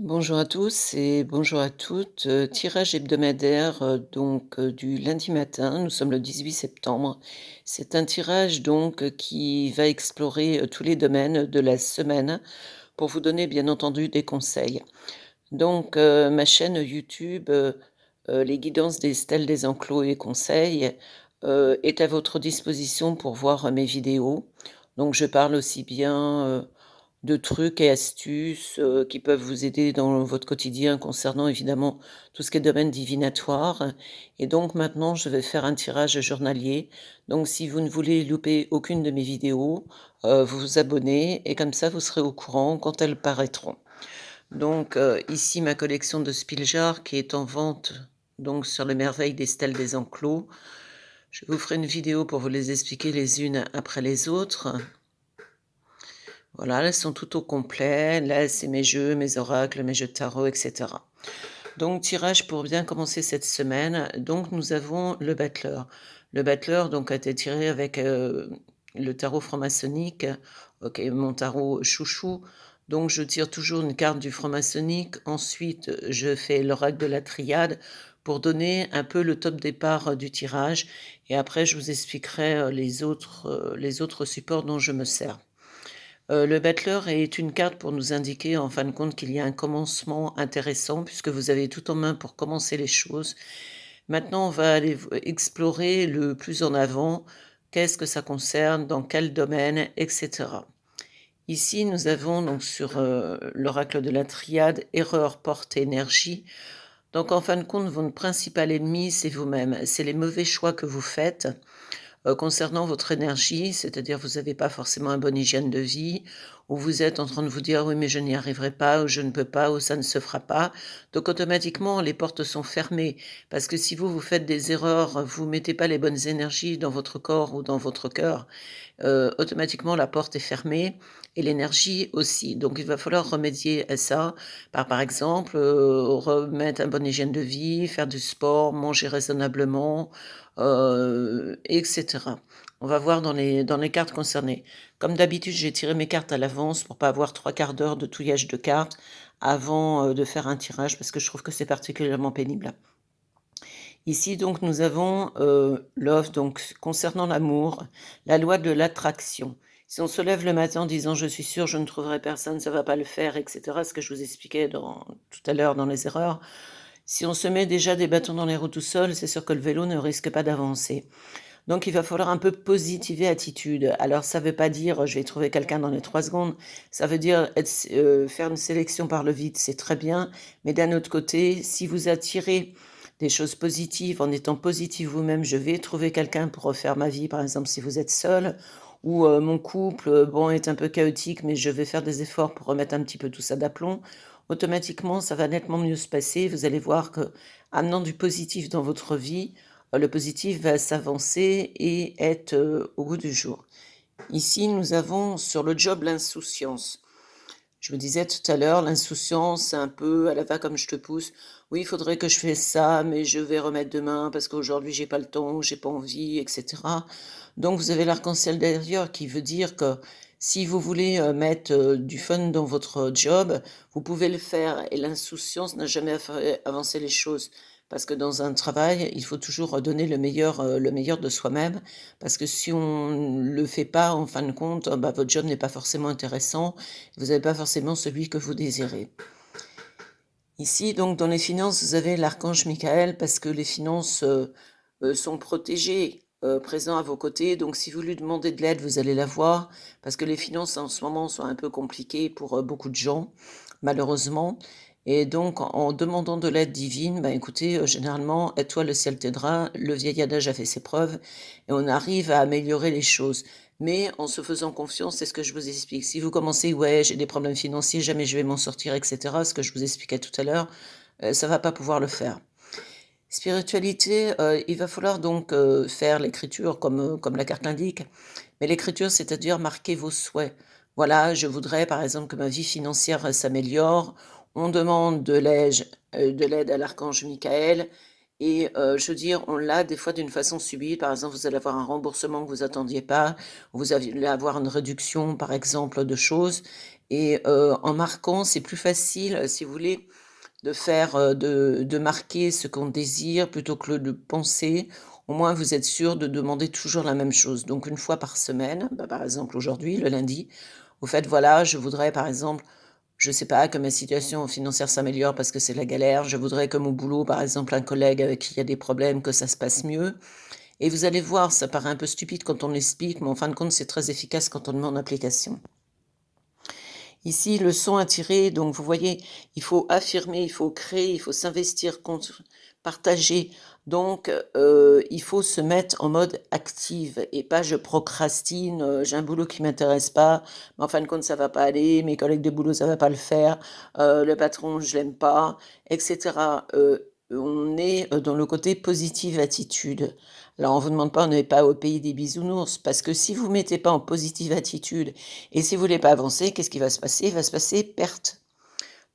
Bonjour à tous et bonjour à toutes. Tirage hebdomadaire du lundi matin. Nous sommes le 18 septembre. C'est un tirage qui va explorer tous les domaines de la semaine pour vous donner bien entendu des conseils. Ma chaîne YouTube, Les guidances des stèles des enclos et conseils, est à votre disposition pour voir mes vidéos. Donc je parle aussi bien de trucs et astuces, qui peuvent vous aider dans votre quotidien concernant évidemment tout ce qui est domaine divinatoire. Et donc maintenant, je vais faire un tirage journalier. Donc si vous ne voulez louper aucune de mes vidéos, vous vous abonnez et comme ça vous serez au courant quand elles paraîtront. Ici ma collection de Spiljar qui est en vente donc sur les merveilles des stèles des enclos. Je vous ferai une vidéo pour vous les expliquer les unes après les autres. Voilà, elles sont toutes au complet. Là, c'est mes jeux, mes oracles, mes jeux de tarot, et cetera. Donc, tirage pour bien commencer cette semaine. Donc, nous avons le battleur. Le battleur donc a été tiré avec, le tarot franc-maçonnique, qui est mon tarot chouchou. Donc je tire toujours une carte du franc-maçonnique. Ensuite, je fais l'oracle de la triade pour donner un peu le top départ, du tirage et après je vous expliquerai, les autres supports dont je me sers. Le battleur est une carte pour nous indiquer en fin de compte qu'il y a un commencement intéressant puisque vous avez tout en main pour commencer les choses. Maintenant, on va aller explorer le plus en avant. Qu'est-ce que ça concerne? Dans quel domaine? Et cetera. Ici, nous avons donc sur, l'oracle de la triade, erreur, porte, énergie. Donc en fin de compte, votre principal ennemi, c'est vous-même. C'est les mauvais choix que vous faites. Concernant votre énergie, c'est-à-dire vous n'avez pas forcément une bonne hygiène de vie, ou vous êtes en train de vous dire: «Oui, mais je n'y arriverai pas» ou «Je ne peux pas» ou «Ça ne se fera pas». Donc automatiquement, les portes sont fermées parce que si vous, vous faites des erreurs, vous mettez pas les bonnes énergies dans votre corps ou dans votre cœur, automatiquement la porte est fermée et l'énergie aussi. Donc il va falloir remédier à ça par exemple, remettre une bonne hygiène de vie, faire du sport, manger raisonnablement, et cetera. On va voir dans les cartes concernées. Comme d'habitude, j'ai tiré mes cartes à l'avance pour pas avoir 3/4 d'heure de touillage de cartes avant, de faire un tirage parce que je trouve que c'est particulièrement pénible. Ici donc nous avons, l'offre donc concernant l'amour, la loi de l'attraction. Si on se lève le matin en disant: «Je suis sûr, je ne trouverai personne, ça va pas le faire» et cetera, ce que je vous expliquais tout à l'heure dans les erreurs. Si on se met déjà des bâtons dans les roues tout seul, c'est sûr que le vélo ne risque pas d'avancer. Donc il va falloir un peu positiver attitude. Alors ça veut pas dire, je vais trouver quelqu'un dans les 3 secondes. Ça veut dire faire une sélection par le vide, c'est très bien, mais d'un autre côté, si vous attirez des choses positives en étant positif vous-même, je vais trouver quelqu'un pour refaire ma vie, par exemple, si vous êtes seul ou mon couple, bon, est un peu chaotique, mais je vais faire des efforts pour remettre un petit peu tout ça d'aplomb. Automatiquement, ça va nettement mieux se passer. Vous allez voir que amenant du positif dans votre vie, le positif va s'avancer et être, au goût du jour. Ici, nous avons sur le job l'insouciance. Je me disais tout à l'heure, l'insouciance, c'est un peu à la va comme je te pousse. Oui, il faudrait que je fasse ça, mais je vais remettre demain parce qu'aujourd'hui j'ai pas le temps, j'ai pas envie, et cetera. Donc vous avez l'arc-en-ciel derrière qui veut dire que si vous voulez, mettre, du fun dans votre job, vous pouvez le faire et l'insouciance n'a jamais fait avancer les choses. Parce que dans un travail, il faut toujours donner le meilleur de soi-même parce que si on ne le fait pas, en fin de compte, bah, votre job n'est pas forcément intéressant, vous n'avez pas forcément celui que vous désirez. Ici, donc, dans les finances, vous avez l'archange Michael parce que les finances, sont protégées, présents à vos côtés. Donc si vous lui demandez de l'aide, vous allez l'avoir parce que les finances, en ce moment, sont un peu compliquées pour, beaucoup de gens, malheureusement et donc en demandant de l'aide divine, bah, écoutez, généralement: «Aide toi, le ciel t'aidera». Le vieil adage a fait ses preuves et on arrive à améliorer les choses. Mais en se faisant confiance, c'est ce que je vous explique. Si vous commencez: «Ouais, j'ai des problèmes financiers, jamais je vais m'en sortir» et cetera, ce que je vous expliquais tout à l'heure, ça va pas pouvoir le faire. Spiritualité, il va falloir donc, faire l'écriture comme la carte l'indique. Mais l'écriture, c'est-à-dire marquer vos souhaits. Voilà, je voudrais par exemple que ma vie financière, s'améliore. On demande de l'aide à l'archange Michael et je veux dire, on l'a des fois d'une façon subite. Par exemple, vous allez avoir un remboursement que vous attendiez pas, vous allez avoir une réduction par exemple de choses et en marquant, c'est plus facile, si vous voulez, de faire, de marquer ce qu'on désire plutôt que de penser. Au moins, vous êtes sûr de demander toujours la même chose. Donc une fois par semaine, bah, par exemple aujourd'hui, le lundi, vous faites: «Voilà, je voudrais par exemple, je sais pas, que ma situation financière s'améliore parce que c'est la galère. Je voudrais que mon boulot, par exemple, un collègue avec qui il y a des problèmes, que ça se passe mieux». Et vous allez voir, ça paraît un peu stupide quand on l'explique, mais en fin de compte, c'est très efficace quand on le met en application. Ici, leçon à tirer, donc vous voyez, il faut affirmer, il faut créer, il faut s'investir, partager. Donc, il faut se mettre en mode active et pas je procrastine, j'ai un boulot qui m'intéresse pas, mais en fin de compte, ça va pas aller, mes collègues de boulot, ça va pas le faire, le patron, je l'aime pas, et cetera. On est, dans le côté positive attitude. Alors on vous demande pas, on n'est pas au pays des bisounours, parce que si vous mettez pas en positive attitude et si vous voulez pas avancer, qu'est-ce qui va se passer? Il va se passer perte.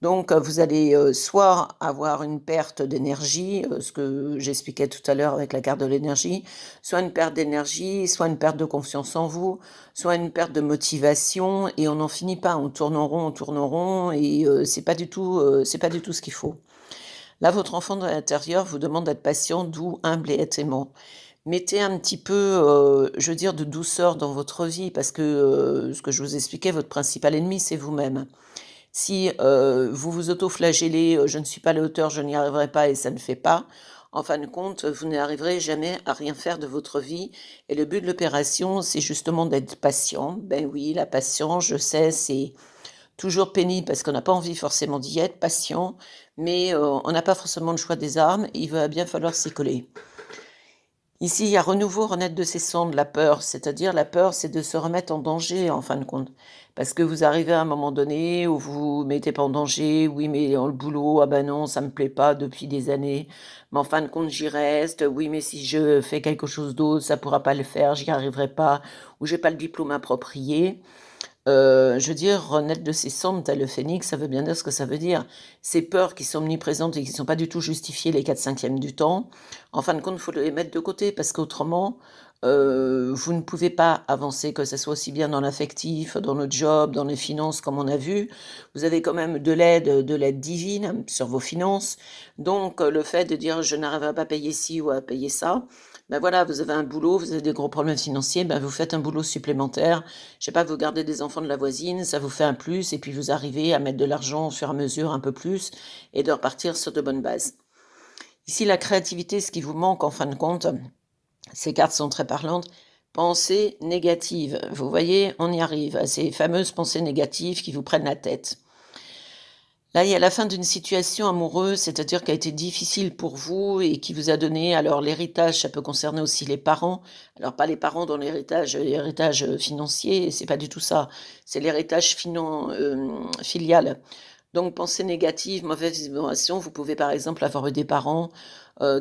Donc, vous allez, soit avoir une perte d'énergie, ce que j'expliquais tout à l'heure avec la carte de l'énergie, soit une perte d'énergie, soit une perte de confiance en vous, soit une perte de motivation et on n'en finit pas. On tourne en rond et c'est pas du tout ce qu'il faut. Là, votre enfant de l'intérieur vous demande d'être patient, doux, humble et être aimant. Mettez un petit peu, je veux dire, de douceur dans votre vie parce que, ce que je vous expliquais, votre principal ennemi, c'est vous-même. Si, vous vous autoflagellez, «Je ne suis pas à la hauteur, je n'y arriverai pas et ça ne fait pas», en fin de compte, vous n'arriverez jamais à rien faire de votre vie et le but de l'opération, c'est justement d'être patient. Ben oui, la patience, je sais, c'est toujours pénible parce qu'on n'a pas envie forcément d'y être, patient, mais, on n'a pas forcément le choix des armes, il va bien falloir s'y coller. Ici, il y a renouveau, renaître de ses cendres, la peur. C'est-à-dire la peur, c'est de se remettre en danger, en fin de compte. Parce que vous arrivez à un moment donné où vous vous mettez pas en danger: «Oui, mais le boulot, ah ben non, ça me plaît pas depuis des années, mais en fin de compte, j'y reste. Oui, mais si je fais quelque chose d'autre, ça pourra pas le faire, j'y arriverai pas ou j'ai pas le diplôme approprié». Je veux dire, renaître de ses cendres tel le phénix, ça veut bien dire ce que ça veut dire. Ces peurs qui sont omniprésentes et qui ne sont pas du tout justifiées les 4/5 du temps, en fin de compte, il faut les mettre de côté parce qu'autrement, vous ne pouvez pas avancer, que ça soit aussi bien dans l'affectif, dans le job, dans les finances comme on a vu. Vous avez quand même de l'aide divine sur vos finances. Donc, le fait de dire: «Je n'arriverai pas à payer ci ou à payer ça», ben voilà, vous avez un boulot, vous avez des gros problèmes financiers, ben vous faites un boulot supplémentaire. Je sais pas, vous gardez des enfants de la voisine, ça vous fait un plus et puis vous arrivez à mettre de l'argent au fur et à mesure, un peu plus et de repartir sur de bonnes bases. Ici, la créativité, ce qui vous manque en fin de compte, ces cartes sont très parlantes. Pensées négatives. Vous voyez, on y arrive à ces fameuses pensées négatives qui vous prennent la tête. Là, il y a la fin d'une situation amoureuse, c'est-à-dire qui a été difficile pour vous et qui vous a donné alors l'héritage, ça peut concerner aussi les parents. Alors pas les parents dans l'héritage, financier, c'est pas du tout ça. C'est l'héritage filial. Donc pensées négatives, mauvaise vibration, vous pouvez par exemple avoir eu des parents,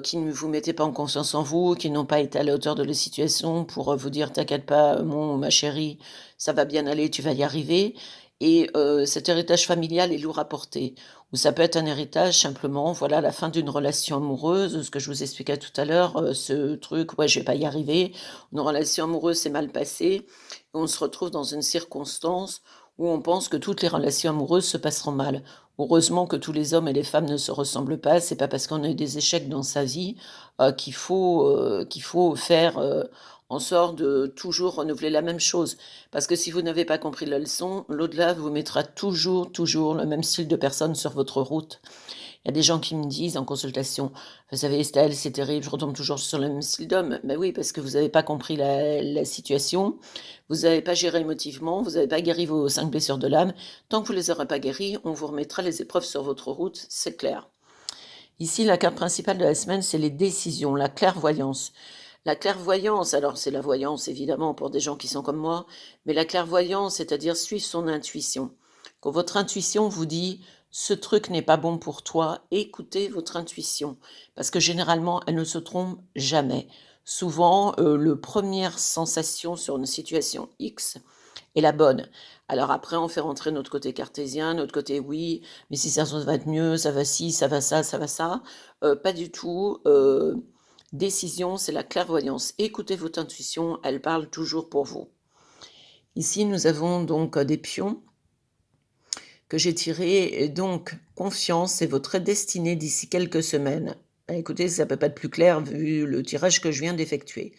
qui ne vous mettaient pas en confiance en vous, qui n'ont pas été à la hauteur de la situation pour, vous dire: «T'inquiète pas, mon ou ma chérie, ça va bien aller, tu vas y arriver» et cet héritage familial est lourd à porter. Ou ça peut être un héritage simplement, voilà, la fin d'une relation amoureuse, ce que je vous expliquais tout à l'heure, ce truc: «Ouais, je vais pas y arriver». Une relation amoureuse s'est mal passée, et on se retrouve dans une circonstance où on pense que toutes les relations amoureuses se passeront mal. Heureusement que tous les hommes et les femmes ne se ressemblent pas, c'est pas parce qu'on a eu des échecs dans sa vie, qu'il faut faire, en sorte de toujours renouveler la même chose. Parce que si vous n'avez pas compris la leçon, l'au-delà vous mettra toujours le même style de personne sur votre route. Il y a des gens qui me disent en consultation: «Vous savez Estelle, c'est terrible, je retombe toujours sur le même style d'homme». Ben oui, parce que vous n'avez pas compris la situation, vous n'avez pas géré émotivement, vous n'avez pas guéri vos 5 blessures de l'âme. Tant que vous les aurez pas guéries, on vous remettra les épreuves sur votre route, c'est clair. Ici, la carte principale de la semaine, c'est les décisions, la clairvoyance. La clairvoyance, alors c'est la voyance évidemment pour des gens qui sont comme moi, mais la clairvoyance, c'est-à-dire suivre son intuition. Quand votre intuition vous dit: «Ce truc n'est pas bon pour toi», écoutez votre intuition, parce que généralement, elle ne se trompe jamais. Souvent, le première sensation sur une situation X est la bonne. Alors après, on fait rentrer notre côté cartésien, notre côté: «Oui, mais si ça va être mieux, ça va ci, ça va ça, ça va ça». Pas du tout, décision, c'est la clairvoyance. Écoutez votre intuition, elle parle toujours pour vous. Ici, nous avons donc, des pions. que j'ai tiré est donc: «Confiance, c'est votre destinée d'ici quelques semaines». Bah, écoutez, ça peut pas être plus clair vu le tirage que je viens d'effectuer.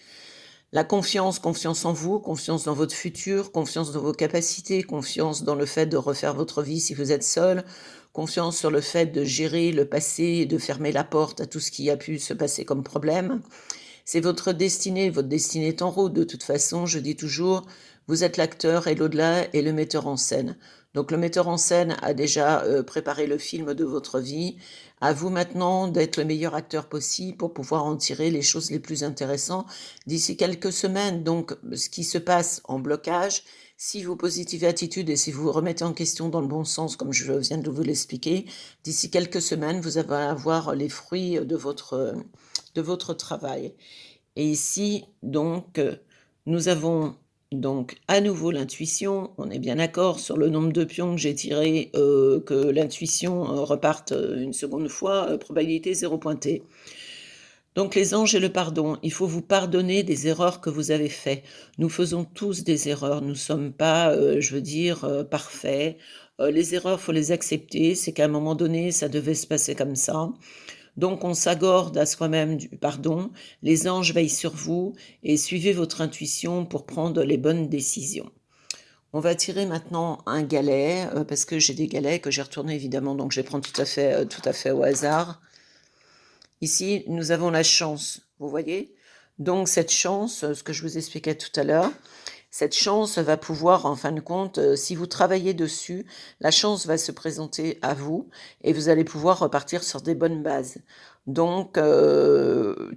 La confiance, confiance en vous, confiance dans votre futur, confiance dans vos capacités, confiance dans le fait de refaire votre vie si vous êtes seul, confiance sur le fait de gérer le passé et de fermer la porte à tout ce qui a pu se passer comme problème. C'est votre destinée est en route de toute façon, je dis toujours, vous êtes l'acteur et l'au-delà est le metteur en scène. Donc le metteur en scène a déjà, préparé le film de votre vie. À vous maintenant d'être le meilleur acteur possible pour pouvoir en tirer les choses les plus intéressantes d'ici quelques semaines. Donc ce qui se passe en blocage, si vous positivez attitude et si vous vous remettez en question dans le bon sens comme je viens de vous l'expliquer, d'ici quelques semaines, vous allez avoir les fruits de votre travail. Et ici, donc, nous avons donc à nouveau l'intuition. On est bien d'accord sur le nombre de pions que j'ai tiré, que l'intuition, reparte, une seconde fois, probabilité 0 pointée. Donc les anges et le pardon, il faut vous pardonner des erreurs que vous avez fait. Nous faisons tous des erreurs, nous ne sommes pas, je veux dire, parfaits. Les erreurs, faut les accepter, c'est qu'à un moment donné, ça devait se passer comme ça. Donc on s'accorde à soi-même du pardon, les anges veillent sur vous et suivez votre intuition pour prendre les bonnes décisions. On va tirer maintenant un galet, parce que j'ai des galets que j'ai retournés évidemment, donc je vais prendre tout à fait au hasard. Ici, nous avons la chance, vous voyez? Donc cette chance, ce que je vous expliquais tout à l'heure, cette chance va pouvoir, en fin de compte, si vous travaillez dessus, la chance va se présenter à vous et vous allez pouvoir repartir sur des bonnes bases. Donc,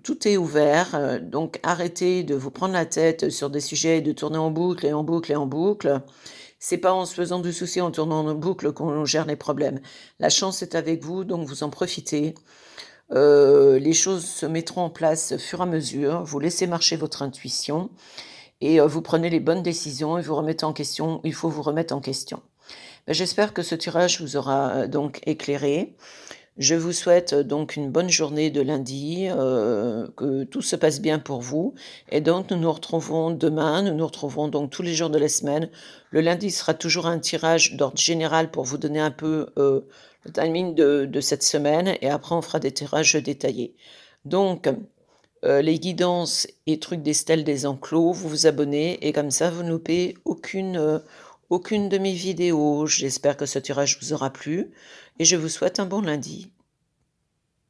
tout est ouvert, donc arrêtez de vous prendre la tête sur des sujets et de tourner en boucle et en boucle et en boucle. C'est pas en se faisant du souci, en tournant en boucle qu'on gère les problèmes. La chance est avec vous, donc vous en profitez. Les choses se mettront en place au fur et à mesure. Vous laissez marcher votre intuition et vous prenez les bonnes décisions et vous remettez en question, il faut vous remettre en question. Bah, j'espère que ce tirage vous aura, donc éclairé. Je vous souhaite, donc une bonne journée de lundi, que tout se passe bien pour vous et donc nous nous retrouvons demain. Nous nous retrouvons donc tous les jours de la semaine. Le lundi sera toujours un tirage d'ordre général pour vous donner un peu, le timing de cette semaine et après on fera des tirages détaillés. Donc, les guidances et trucs des stèles des enclos, vous vous abonnez et comme ça vous ne loupez aucune de mes vidéos. J'espère que ce tirage vous aura plu et je vous souhaite un bon lundi.